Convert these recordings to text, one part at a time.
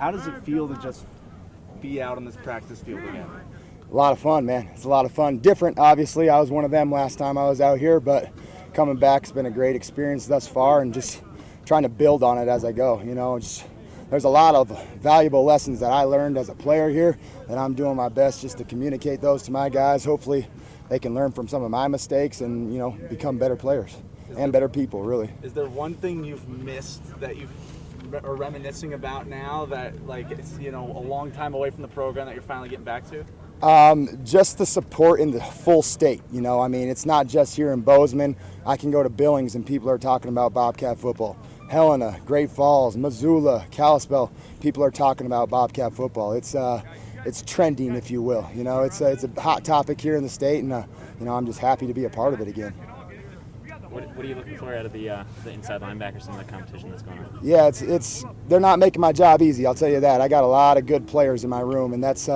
How does it feel to just be out on this practice field again? A lot of fun, man. It's a lot of fun. Different, obviously. I was one of them last time I was out here, but coming back's been a great experience thus far, and just trying to build on it as I go. There's a lot of valuable lessons that I learned as a player here, and I'm doing my best just to communicate those to my guys. Hopefully they can learn from some of my mistakes and, become better players and better people, really. Is there one thing you've missed that you are reminiscing about now that, it's, a long time away from the program that you're finally getting back to? Just the support in the full state. It's not just here in Bozeman. I can go to Billings and people are talking about Bobcat football. Helena, Great Falls, Missoula, Kalispell, people are talking about Bobcat football. It's trending, if you will. It's a hot topic here in the state, and I'm just happy to be a part of it again. What are you looking for out of the inside linebackers and the competition that's going on? Yeah, they're not making my job easy, I'll tell you that. I got a lot of good players in my room, and that's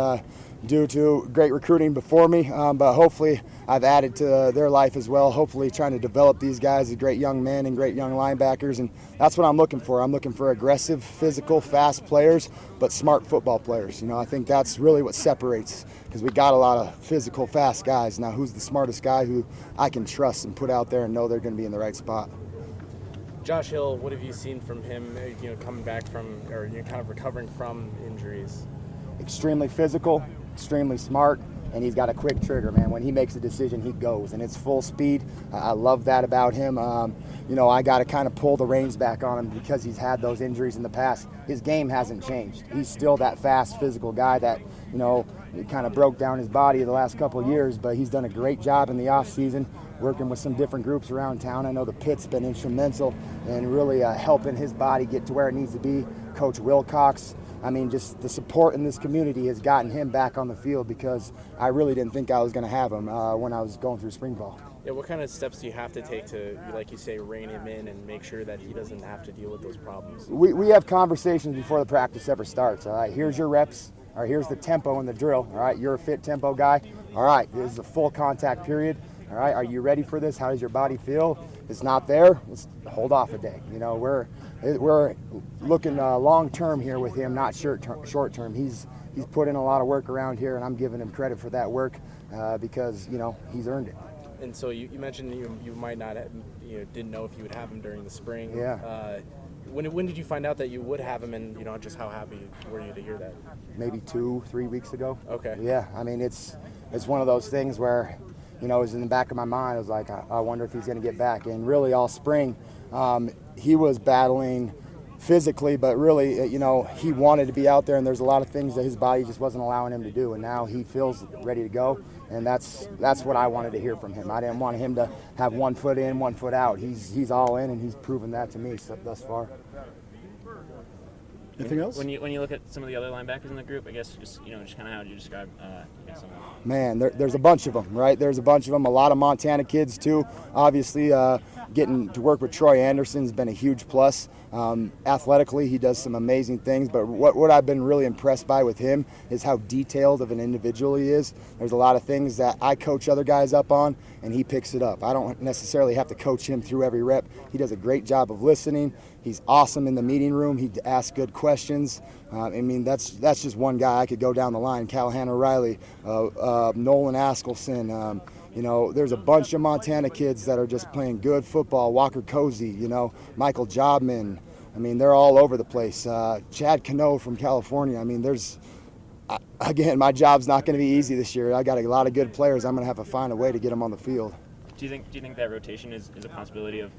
due to great recruiting before me, but hopefully I've added to their life as well, hopefully trying to develop these guys as great young men and great young linebackers, and that's what I'm looking for. I'm looking for aggressive, physical, fast players, but smart football players. I think that's really what separates, because we got a lot of physical, fast guys. Now, who's the smartest guy who I can trust and put out there and know they're going to be in the right spot? Josh Hill, what have you seen from him, coming back from, or kind of recovering from injuries? Extremely physical, extremely smart, and he's got a quick trigger, man. When he makes a decision, he goes, and it's full speed. I love that about him. I got to kind of pull the reins back on him because he's had those injuries in the past. His game hasn't changed. He's still that fast, physical guy that, it kind of broke down his body the last couple of years, but he's done a great job in the offseason working with some different groups around town. I know the Pit's been instrumental in really helping his body get to where it needs to be. Coach Wilcox, just the support in this community has gotten him back on the field, because I really didn't think I was going to have him when I was going through spring ball. Yeah, what kind of steps do you have to take to, like you say, rein him in and make sure that he doesn't have to deal with those problems? We have conversations before the practice ever starts. All right, here's your reps. All right, here's the tempo in the drill. All right, you're a fit tempo guy. All right, this is a full contact period. All right, are you ready for this? How does your body feel? If it's not there, let's hold off a day. We're looking long term here with him, not short term. He's put in a lot of work around here, and I'm giving him credit for that work because he's earned it. And so you mentioned you might not have, didn't know if you would have him during the spring. Yeah. When did you find out that you would have him, and just how happy were you to hear that? Maybe 2-3 weeks ago. Okay. Yeah, it's one of those things where it was in the back of my mind. I was like, I wonder if he's going to get back. And really all spring, he was battling physically, but really, he wanted to be out there, and there's a lot of things that his body just wasn't allowing him to do. And now he feels ready to go, and that's what I wanted to hear from him. I didn't want him to have 1 foot in, 1 foot out. He's all in, and he's proven that to me thus far. Anything else? When you look at some of the other linebackers in the group, I guess just kind of how would you describe some of them? Man, there's a bunch of them, right? There's a bunch of them. A lot of Montana kids too. Obviously, getting to work with Troy Anderson's been a huge plus. Athletically, he does some amazing things. But what I've been really impressed by with him is how detailed of an individual he is. There's a lot of things that I coach other guys up on, and he picks it up. I don't necessarily have to coach him through every rep. He does a great job of listening. He's awesome in the meeting room. He asks good questions. That's just one guy. I could go down the line. Callahan O'Reilly, Nolan Askelson. There's a bunch of Montana kids that are just playing good football. Walker Cozy, Michael Jobman. They're all over the place. Chad Cano from California. Again, my job's not going to be easy this year. I got a lot of good players. I'm going to have to find a way to get them on the field. Do you think that rotation is a possibility of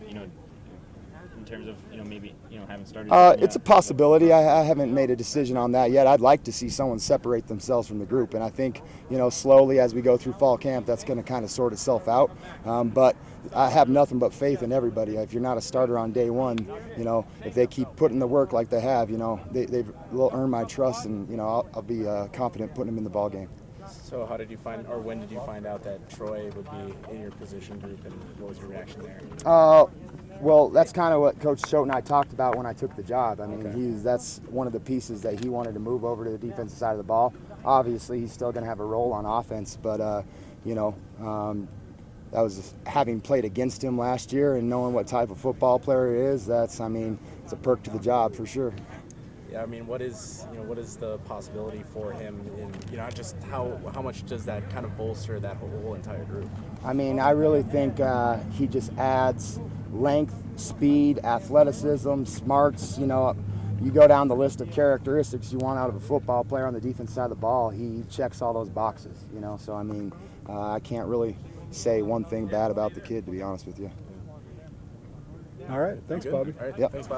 in terms of maybe having started? It's a possibility. I haven't made a decision on that yet. I'd like to see someone separate themselves from the group, and I think slowly as we go through fall camp, that's going to kind of sort itself out. But I have nothing but faith in everybody. If you're not a starter on day one, if they keep putting the work like they have, they'll earn my trust, and I'll be confident putting them in the ball game. So how did you find, or when did you find out that Troy would be in your position group, and what was your reaction there? Well, that's kind of what Coach Choate and I talked about when I took the job. Okay. That's one of the pieces that he wanted to move over to the defensive side of the ball. Obviously, he's still going to have a role on offense, but that was having played against him last year and knowing what type of football player he is. It's a perk to the job for sure. I mean, what is the possibility for him in just how much does that kind of bolster that whole entire group? I mean, I really think he just adds length, speed, athleticism, smarts. You go down the list of characteristics you want out of a football player on the defense side of the ball. He checks all those boxes. So I mean, I can't really say one thing bad about the kid, to be honest with you. All right. Thanks, Good. Bobby. All right. Yep. Thanks, Bobby.